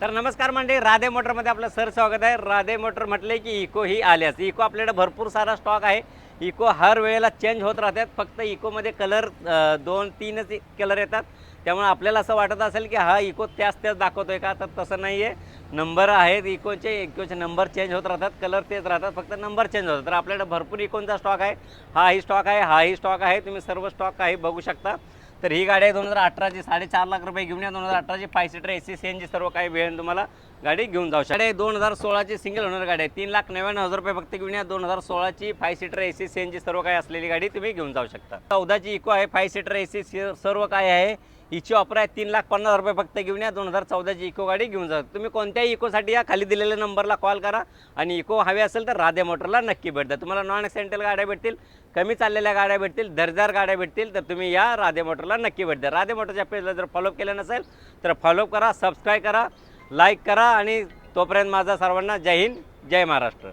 तर नमस्कार मंडळी, राधे मोटरमध्ये आपलं सर स्वागत आहे। राधे मोटर म्हटले की इको ही आल्यास। इको आपल्याकडे भरपूर सारा स्टॉक आहे। इको हर वेळेला चेंज होत राहतात। फक्त इकोमध्ये कलर 2-3च कलर येतात, त्यामुळे आपल्याला असं वाटत असेल की हा इको त्याच दाखवतोय का, तर तसं नाही आहे। नंबर आहेत इकोचे नंबर चेंज होत राहतात, कलर तेच राहतात, फक्त नंबर चेंज होतात। तर आपल्याकडे भरपूर इकोचा स्टॉक आहे। हाही स्टॉक आहे, हाही स्टॉक आहे, तुम्ही सर्व स्टॉक काही बघू शकता। तर ही गाडी आहे 2018ची, 4.5 लाख रुपये घेऊन या। 2018ची 5 सीटर AC CNG सर्व काही वेळ तुम्हाला गाडी घेऊन जाऊ शकते। 2016ची सिंगल ओनर गाडी आहे, 3,99,000 रुपये फक्त घेऊन या। 2016ची 5 सीटर AC CNG सर्व काही असलेली गाडी तुम्ही घेऊन जाऊ शकता। 14ची इको आहे, 5 सीटर AC सर्व काय आहे। हिची ऑफर आहे 3,50,000 रुपये फक्त घेऊन या। 2014ची इको गाडी घेऊन जा। तुम्ही कोणत्याही इकोसाठी या, खाली दिलेल्या नंबरला कॉल करा आणि इको हवी असेल तर राधे मोटरला नक्की भेट द्या। तुम्हाला नॉन ॲक्सिडेंटल गाड्या भेटतील, कमी चाललेल्या गाड्या भेटतील, दर्जेदार गाड्या भेटतील। तर तुम्ही या राधे मोटरला नक्की भेट द्या। राधे मोटरच्या पेजला जर फॉलोअप केलं नसेल तर फॉलोअप करा, सबस्क्राईब करा, लाईक करा आणि तोपर्यंत माझा सर्वांना जय हिंद, जय महाराष्ट्र।